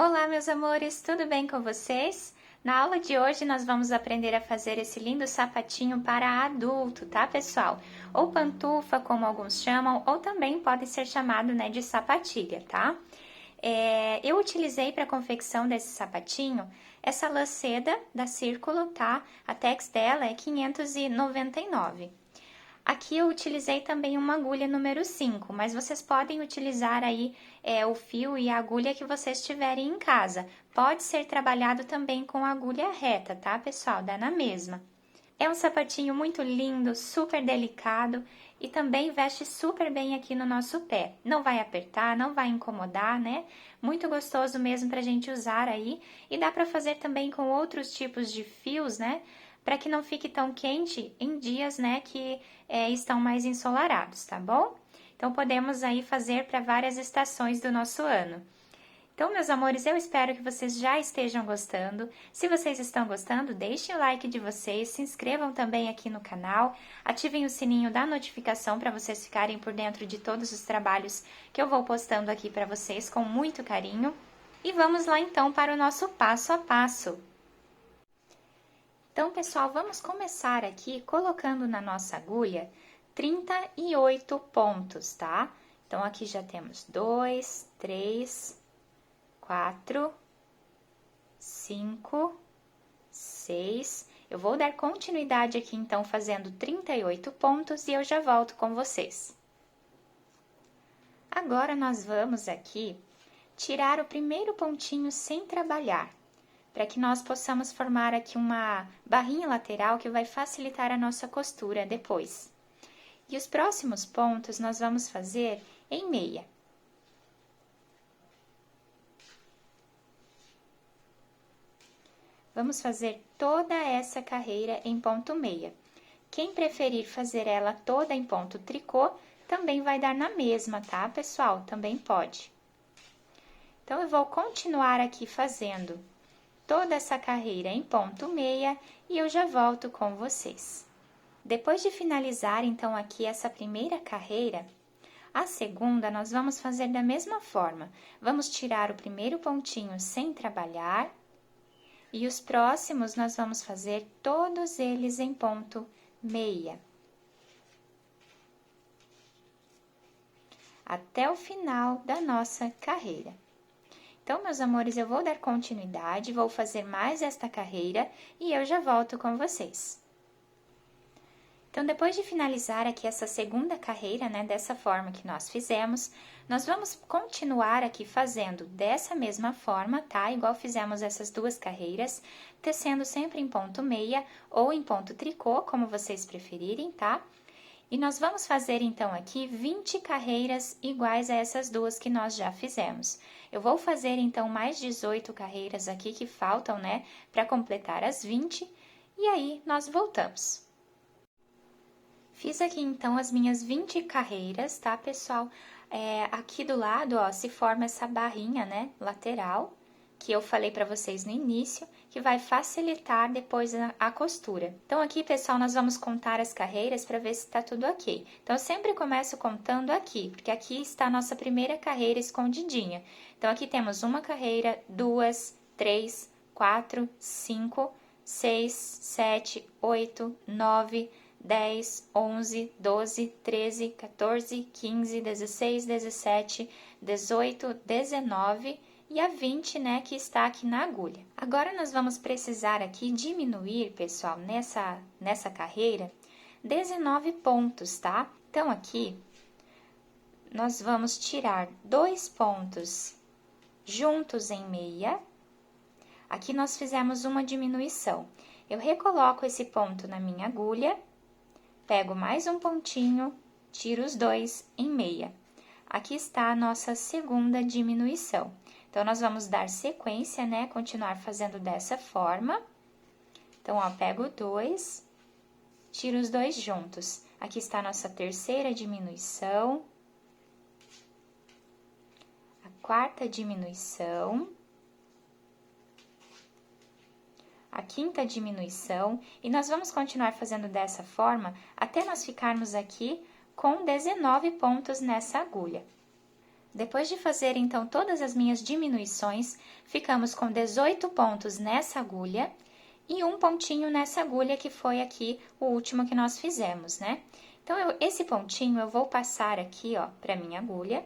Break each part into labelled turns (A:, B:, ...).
A: Olá, meus amores, tudo bem com vocês? Na aula de hoje nós vamos aprender a fazer esse lindo sapatinho para adulto, tá, pessoal? Ou pantufa, como alguns chamam, ou também pode ser chamado, né, de sapatilha, tá? Eu utilizei para a confecção desse sapatinho essa lã seda da Círculo, tá? A tex dela é 599. Aqui eu utilizei também uma agulha número 5, mas vocês podem utilizar aí o fio e a agulha que vocês tiverem em casa. Pode ser trabalhado também com agulha reta, tá, pessoal? Dá na mesma. É um sapatinho muito lindo, super delicado e também veste super bem aqui no nosso pé. Não vai apertar, não vai incomodar, né? Muito gostoso mesmo pra gente usar aí e dá pra fazer também com outros tipos de fios, né? Para que não fique tão quente em dias, né, que estão mais ensolarados, tá bom? Então, podemos aí fazer para várias estações do nosso ano. Então, meus amores, eu espero que vocês já estejam gostando. Se vocês estão gostando, deixem o like de vocês, se inscrevam também aqui no canal, ativem o sininho da notificação para vocês ficarem por dentro de todos os trabalhos que eu vou postando aqui para vocês com muito carinho. E vamos lá então para o nosso passo a passo. Então, pessoal, vamos começar aqui colocando na nossa agulha 38 pontos, tá? Então, aqui já temos 2, 3, 4, 5, 6. Eu vou dar continuidade aqui, então, fazendo 38 pontos e eu já volto com vocês. Agora, nós vamos aqui tirar o primeiro pontinho sem trabalhar, para que nós possamos formar aqui uma barrinha lateral que vai facilitar a nossa costura depois. E os próximos pontos nós vamos fazer em meia. Vamos fazer toda essa carreira em ponto meia. Quem preferir fazer ela toda em ponto tricô, também vai dar na mesma, tá, pessoal? Também pode. Então, eu vou continuar aqui fazendo toda essa carreira em ponto meia e eu já volto com vocês. Depois de finalizar, então, aqui essa primeira carreira, a segunda nós vamos fazer da mesma forma. Vamos tirar o primeiro pontinho sem trabalhar e os próximos nós vamos fazer todos eles em ponto meia. Até o final da nossa carreira. Então, meus amores, eu vou dar continuidade, vou fazer mais esta carreira e eu já volto com vocês. Então, depois de finalizar aqui essa segunda carreira, né, dessa forma que nós fizemos, nós vamos continuar aqui fazendo dessa mesma forma, tá? Igual fizemos essas duas carreiras, tecendo sempre em ponto meia ou em ponto tricô, como vocês preferirem, tá? E nós vamos fazer, então, aqui 20 carreiras iguais a essas duas que nós já fizemos. Eu vou fazer, então, mais 18 carreiras aqui que faltam, né, para completar as 20, e aí nós voltamos. Fiz aqui, então, as minhas 20 carreiras, tá, pessoal? Aqui do lado, ó, se forma essa barrinha, né, lateral, que eu falei para vocês no início, que vai facilitar depois a costura. Então, aqui, pessoal, nós vamos contar as carreiras para ver se tá tudo ok. Então, eu sempre começo contando aqui, porque aqui está a nossa primeira carreira escondidinha. Então, aqui temos uma carreira, 2, 3, 4, 5, 6, 7, 8, 9, 10, 11, 12, 13, 14, 15, 16, 17, 18, 19 e a 20, né, que está aqui na agulha. Agora, nós vamos precisar aqui diminuir, pessoal, nessa carreira, 19 pontos, tá? Então, aqui, nós vamos tirar 2 pontos juntos em meia. Aqui, nós fizemos uma diminuição. Eu recoloco esse ponto na minha agulha, pego mais um pontinho, tiro os 2 em meia. Aqui está a nossa segunda diminuição. Então, nós vamos dar sequência, né? Continuar fazendo dessa forma. Então, ó, pego 2, tiro os 2 juntos. Aqui está a nossa terceira diminuição. A quarta diminuição. A quinta diminuição. E nós vamos continuar fazendo dessa forma até nós ficarmos aqui com 19 pontos nessa agulha. Depois de fazer, então, todas as minhas diminuições, ficamos com 18 pontos nessa agulha e um pontinho nessa agulha, que foi aqui o último que nós fizemos, né? Então, esse pontinho eu vou passar aqui, ó, pra minha agulha.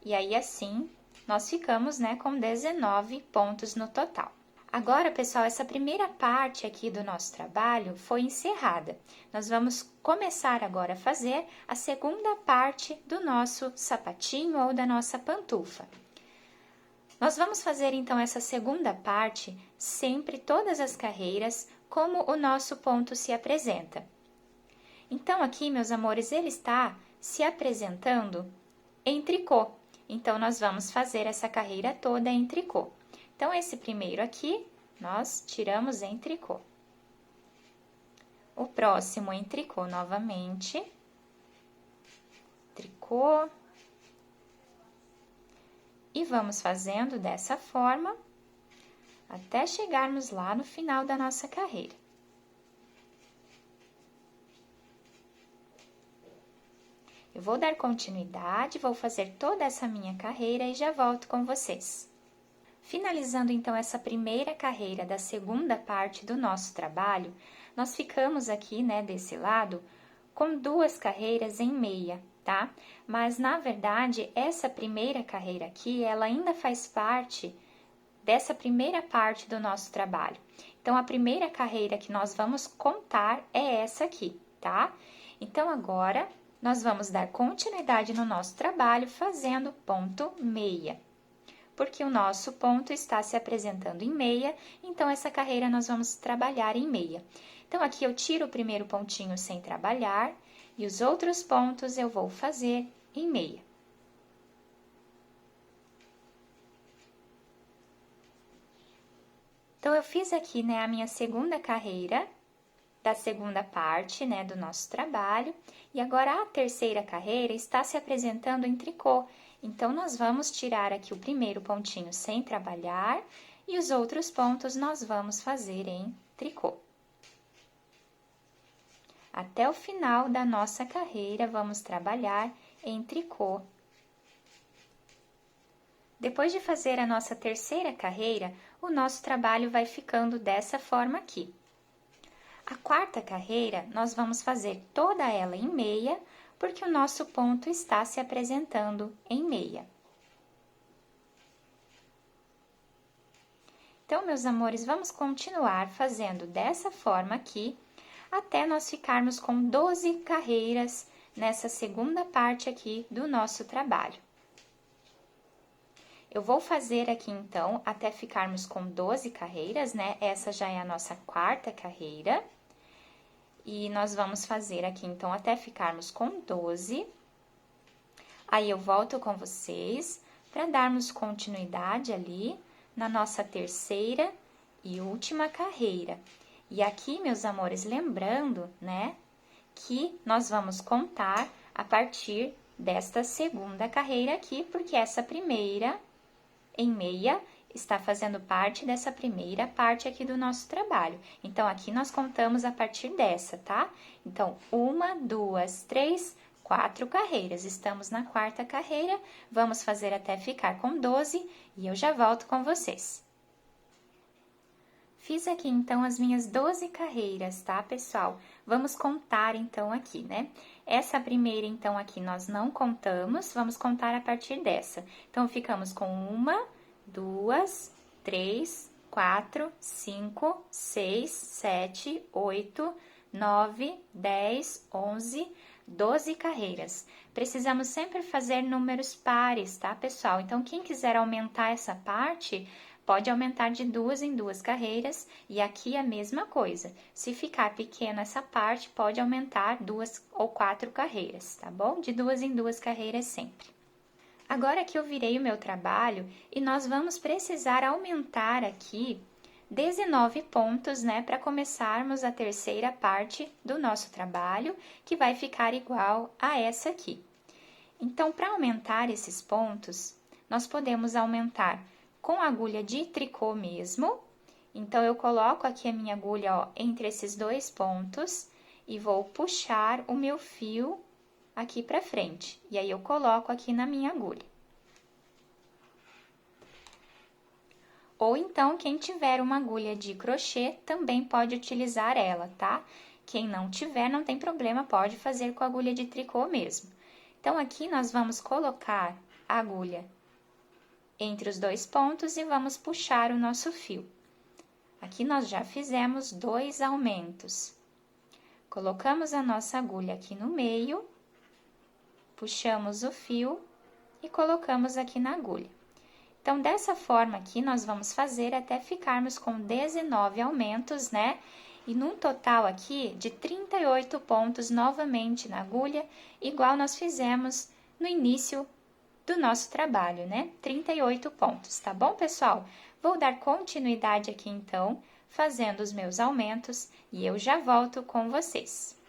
A: E aí, assim, nós ficamos, né, com 19 pontos no total. Agora, pessoal, essa primeira parte aqui do nosso trabalho foi encerrada. Nós vamos começar agora a fazer a segunda parte do nosso sapatinho ou da nossa pantufa. Nós vamos fazer, então, essa segunda parte, sempre todas as carreiras, como o nosso ponto se apresenta. Então, aqui, meus amores, ele está se apresentando em tricô. Então, nós vamos fazer essa carreira toda em tricô. Então, esse primeiro aqui, nós tiramos em tricô. O próximo em tricô novamente. Tricô. E vamos fazendo dessa forma, até chegarmos lá no final da nossa carreira. Eu vou dar continuidade, vou fazer toda essa minha carreira e já volto com vocês. Finalizando, então, essa primeira carreira da segunda parte do nosso trabalho, nós ficamos aqui, né, desse lado, com 2 carreiras em meia, tá? Mas, na verdade, essa primeira carreira aqui, ela ainda faz parte dessa primeira parte do nosso trabalho. Então, a primeira carreira que nós vamos contar é essa aqui, tá? Então, agora, nós vamos dar continuidade no nosso trabalho fazendo ponto meia. Porque o nosso ponto está se apresentando em meia, então essa carreira nós vamos trabalhar em meia. Então, aqui eu tiro o primeiro pontinho sem trabalhar e os outros pontos eu vou fazer em meia. Então, eu fiz aqui, né, a minha segunda carreira da segunda parte, né, do nosso trabalho, e agora a terceira carreira está se apresentando em tricô. Então, nós vamos tirar aqui o primeiro pontinho sem trabalhar e os outros pontos nós vamos fazer em tricô. Até o final da nossa carreira, vamos trabalhar em tricô. Depois de fazer a nossa terceira carreira, o nosso trabalho vai ficando dessa forma aqui. A quarta carreira, nós vamos fazer toda ela em meia, porque o nosso ponto está se apresentando em meia. Então, meus amores, vamos continuar fazendo dessa forma aqui, até nós ficarmos com 12 carreiras nessa segunda parte aqui do nosso trabalho. Eu vou fazer aqui, então, até ficarmos com 12 carreiras, né? Essa já é a nossa quarta carreira. E nós vamos fazer aqui, então, até ficarmos com 12. Aí, eu volto com vocês para darmos continuidade ali na nossa terceira e última carreira. E aqui, meus amores, lembrando, né, que nós vamos contar a partir desta segunda carreira aqui, porque essa primeira em meia está fazendo parte dessa primeira parte aqui do nosso trabalho. Então, aqui nós contamos a partir dessa, tá? Então, 1, 2, 3, 4 carreiras. Estamos na quarta carreira, vamos fazer até ficar com 12 e eu já volto com vocês. Fiz aqui, então, as minhas 12 carreiras, tá, pessoal? Vamos contar, então, aqui, né? Essa primeira, então, aqui nós não contamos, vamos contar a partir dessa. Então, ficamos com 1, 2, 3, 4, 5, 6, 7, 8, 9, 10, 11, 12 carreiras. Precisamos sempre fazer números pares, tá, pessoal? Então, quem quiser aumentar essa parte, pode aumentar de 2 em 2 carreiras, e aqui a mesma coisa. Se ficar pequena essa parte, pode aumentar 2 ou 4 carreiras, tá bom? De 2 em 2 carreiras sempre. Agora que eu virei o meu trabalho, e nós vamos precisar aumentar aqui 19 pontos, né, para começarmos a terceira parte do nosso trabalho, que vai ficar igual a essa aqui. Então, para aumentar esses pontos, nós podemos aumentar com agulha de tricô mesmo. Então, eu coloco aqui a minha agulha, ó, entre esses 2 pontos e vou puxar o meu fio aqui pra frente. E aí, eu coloco aqui na minha agulha. Ou então, quem tiver uma agulha de crochê, também pode utilizar ela, tá? Quem não tiver, não tem problema, pode fazer com a agulha de tricô mesmo. Então, aqui nós vamos colocar a agulha entre os dois pontos e vamos puxar o nosso fio. Aqui nós já fizemos 2 aumentos. Colocamos a nossa agulha aqui no meio, puxamos o fio e colocamos aqui na agulha. Então, dessa forma aqui, nós vamos fazer até ficarmos com 19 aumentos, né? E num total aqui de 38 pontos novamente na agulha, igual nós fizemos no início do nosso trabalho, né? 38 pontos, tá bom, pessoal? Vou dar continuidade aqui, então, fazendo os meus aumentos e eu já volto com vocês.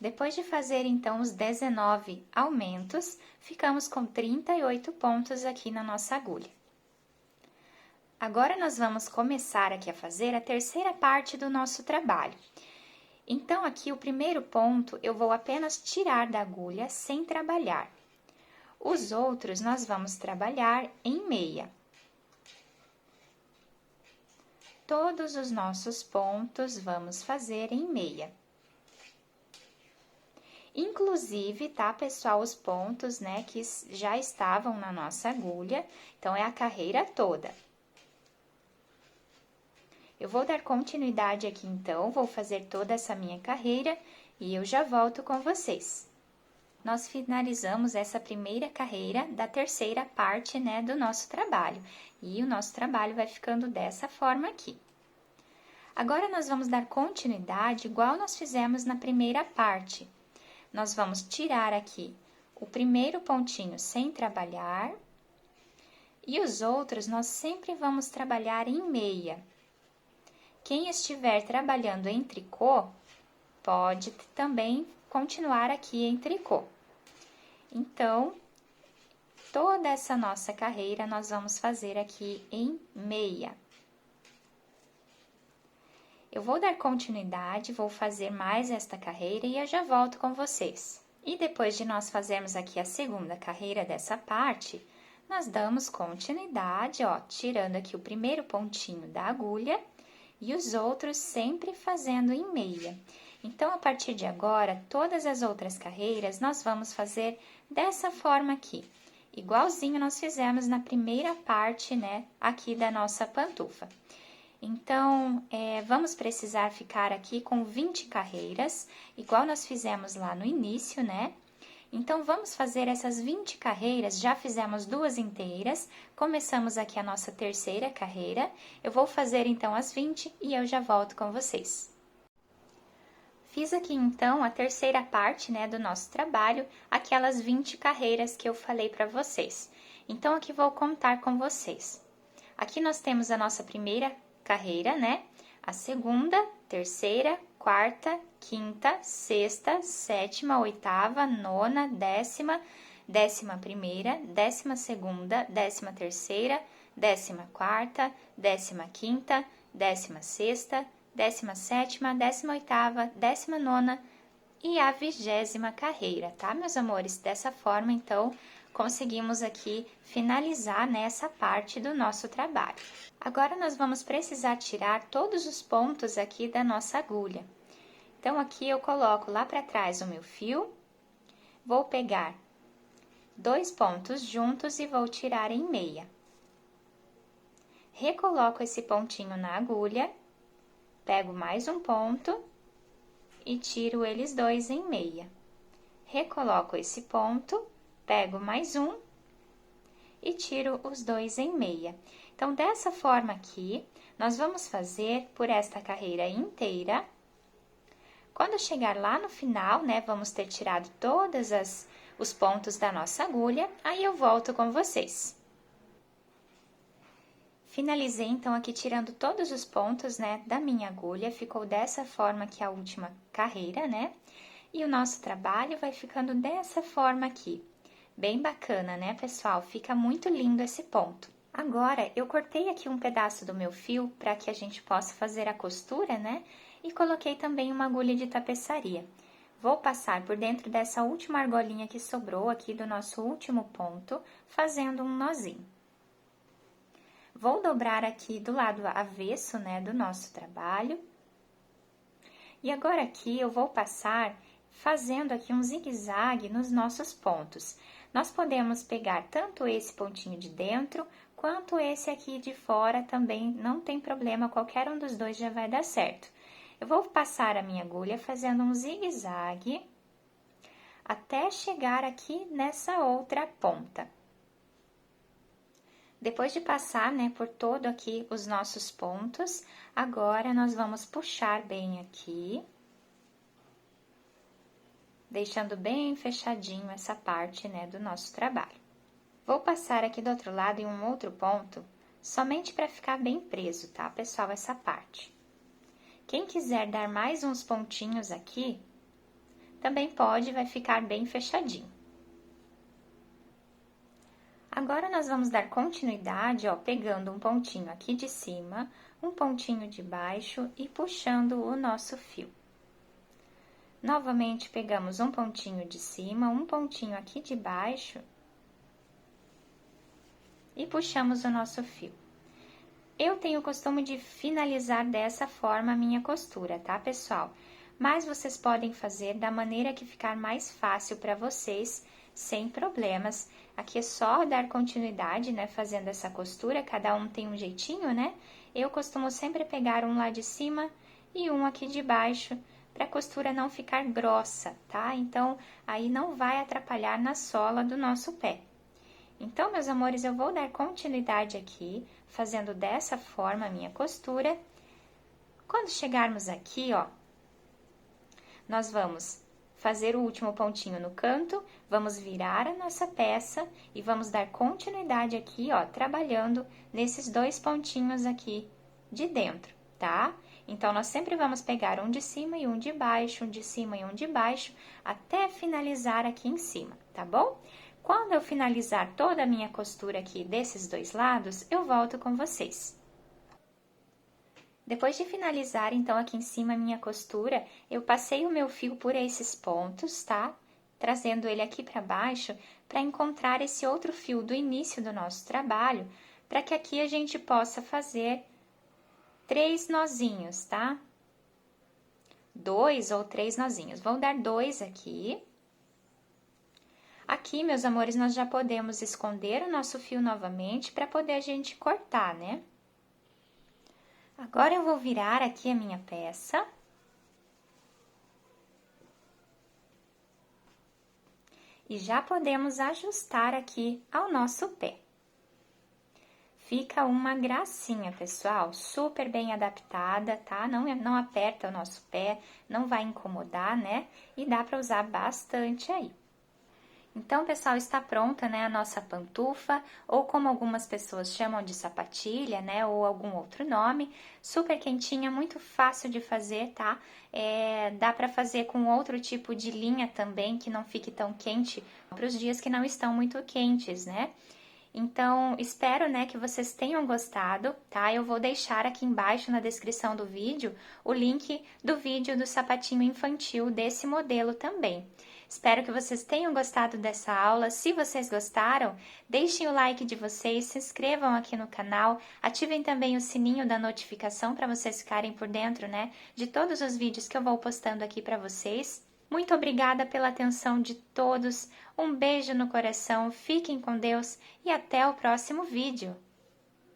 A: Depois de fazer, então, os 19 aumentos, ficamos com 38 pontos aqui na nossa agulha. Agora, nós vamos começar aqui a fazer a terceira parte do nosso trabalho. Então, aqui, o primeiro ponto, eu vou apenas tirar da agulha sem trabalhar. Os outros, nós vamos trabalhar em meia. Todos os nossos pontos, vamos fazer em meia. Inclusive, tá, pessoal, os pontos, né, que já estavam na nossa agulha, então, é a carreira toda. Eu vou dar continuidade aqui, então, vou fazer toda essa minha carreira e eu já volto com vocês. Nós finalizamos essa primeira carreira da terceira parte, né, do nosso trabalho. E o nosso trabalho vai ficando dessa forma aqui. Agora, nós vamos dar continuidade igual nós fizemos na primeira parte. Nós vamos tirar aqui o primeiro pontinho sem trabalhar e os outros nós sempre vamos trabalhar em meia. Quem estiver trabalhando em tricô, pode também continuar aqui em tricô. Então, toda essa nossa carreira nós vamos fazer aqui em meia. Eu vou dar continuidade, vou fazer mais esta carreira e eu já volto com vocês. E depois de nós fazermos aqui a segunda carreira dessa parte, nós damos continuidade, ó, tirando aqui o primeiro pontinho da agulha e os outros sempre fazendo em meia. Então, a partir de agora, todas as outras carreiras nós vamos fazer dessa forma aqui, igualzinho nós fizemos na primeira parte, né, aqui da nossa pantufa. Então, vamos precisar ficar aqui com 20 carreiras, igual nós fizemos lá no início, né? Então, vamos fazer essas 20 carreiras, já fizemos 2 inteiras, começamos aqui a nossa terceira carreira. Eu vou fazer, então, as 20 e eu já volto com vocês. Fiz aqui, então, a terceira parte, né, do nosso trabalho, aquelas 20 carreiras que eu falei para vocês. Então, aqui vou contar com vocês. Aqui nós temos a nossa primeira carreira, né? A segunda, terceira, quarta, quinta, sexta, sétima, oitava, nona, décima, 11ª, 12ª, 13ª, 14ª, 15ª, 16ª, 17ª, 18ª, 19ª e a 20ª carreira, tá, meus amores? Dessa forma, então, conseguimos aqui finalizar nessa parte do nosso trabalho. Agora, nós vamos precisar tirar todos os pontos aqui da nossa agulha. Então, aqui eu coloco lá para trás o meu fio, vou pegar 2 pontos juntos e vou tirar em meia. Recoloco esse pontinho na agulha, pego mais um ponto e tiro eles 2 em meia. Recoloco esse ponto, pego mais um e tiro os 2 em meia. Então, dessa forma aqui, nós vamos fazer por esta carreira inteira. Quando chegar lá no final, né, vamos ter tirado todos os pontos da nossa agulha, aí eu volto com vocês. Finalizei, então, aqui tirando todos os pontos, né, da minha agulha, ficou dessa forma aqui a última carreira, né? E o nosso trabalho vai ficando dessa forma aqui. Bem bacana, né, pessoal? Fica muito lindo esse ponto. Agora, eu cortei aqui um pedaço do meu fio para que a gente possa fazer a costura, né? E coloquei também uma agulha de tapeçaria. Vou passar por dentro dessa última argolinha que sobrou aqui do nosso último ponto, fazendo um nozinho. Vou dobrar aqui do lado avesso, né, do nosso trabalho. E agora aqui eu vou passar fazendo aqui um zigue-zague nos nossos pontos. Nós podemos pegar tanto esse pontinho de dentro, quanto esse aqui de fora também, não tem problema, qualquer um dos dois já vai dar certo. Eu vou passar a minha agulha fazendo um zigue-zague, até chegar aqui nessa outra ponta. Depois de passar, né, por todo aqui os nossos pontos, agora nós vamos puxar bem aqui, deixando bem fechadinho essa parte, né, do nosso trabalho. Vou passar aqui do outro lado em um outro ponto, somente para ficar bem preso, tá, pessoal, essa parte. Quem quiser dar mais uns pontinhos aqui, também pode, vai ficar bem fechadinho. Agora, nós vamos dar continuidade, ó, pegando um pontinho aqui de cima, um pontinho de baixo e puxando o nosso fio. Novamente, pegamos um pontinho de cima, um pontinho aqui de baixo e puxamos o nosso fio. Eu tenho o costume de finalizar dessa forma a minha costura, tá, pessoal? Mas vocês podem fazer da maneira que ficar mais fácil para vocês, sem problemas. Aqui é só dar continuidade, né, fazendo essa costura, cada um tem um jeitinho, né? Eu costumo sempre pegar um lá de cima e um aqui de baixo, para a costura não ficar grossa, tá? Então, aí não vai atrapalhar na sola do nosso pé. Então, meus amores, eu vou dar continuidade aqui, fazendo dessa forma a minha costura. Quando chegarmos aqui, ó, nós vamos fazer o último pontinho no canto, vamos virar a nossa peça e vamos dar continuidade aqui, ó, trabalhando nesses dois pontinhos aqui de dentro, tá? Então, nós sempre vamos pegar um de cima e um de baixo, um de cima e um de baixo, até finalizar aqui em cima, tá bom? Quando eu finalizar toda a minha costura aqui desses dois lados, eu volto com vocês. Depois de finalizar, então, aqui em cima a minha costura, eu passei o meu fio por esses pontos, tá? Trazendo ele aqui para baixo, para encontrar esse outro fio do início do nosso trabalho, para que aqui a gente possa fazer 3 nozinhos, tá? 2 ou 3 nozinhos. Vou dar 2 aqui. Aqui, meus amores, nós já podemos esconder o nosso fio novamente para poder a gente cortar, né? Agora, eu vou virar aqui a minha peça. E já podemos ajustar aqui ao nosso pé. Fica uma gracinha, pessoal, super bem adaptada, tá? Não aperta o nosso pé, não vai incomodar, né? E dá para usar bastante aí. Então, pessoal, está pronta, né, a nossa pantufa, ou como algumas pessoas chamam de sapatilha, né, ou algum outro nome, super quentinha, muito fácil de fazer, tá? Dá para fazer com outro tipo de linha também, que não fique tão quente para os dias que não estão muito quentes, né? Então, espero, né, que vocês tenham gostado, tá? Eu vou deixar aqui embaixo na descrição do vídeo o link do vídeo do sapatinho infantil desse modelo também. Espero que vocês tenham gostado dessa aula. Se vocês gostaram, deixem o like de vocês, se inscrevam aqui no canal, ativem também o sininho da notificação para vocês ficarem por dentro, né, de todos os vídeos que eu vou postando aqui para vocês. Muito obrigada pela atenção de todos, um beijo no coração, fiquem com Deus e até o próximo vídeo!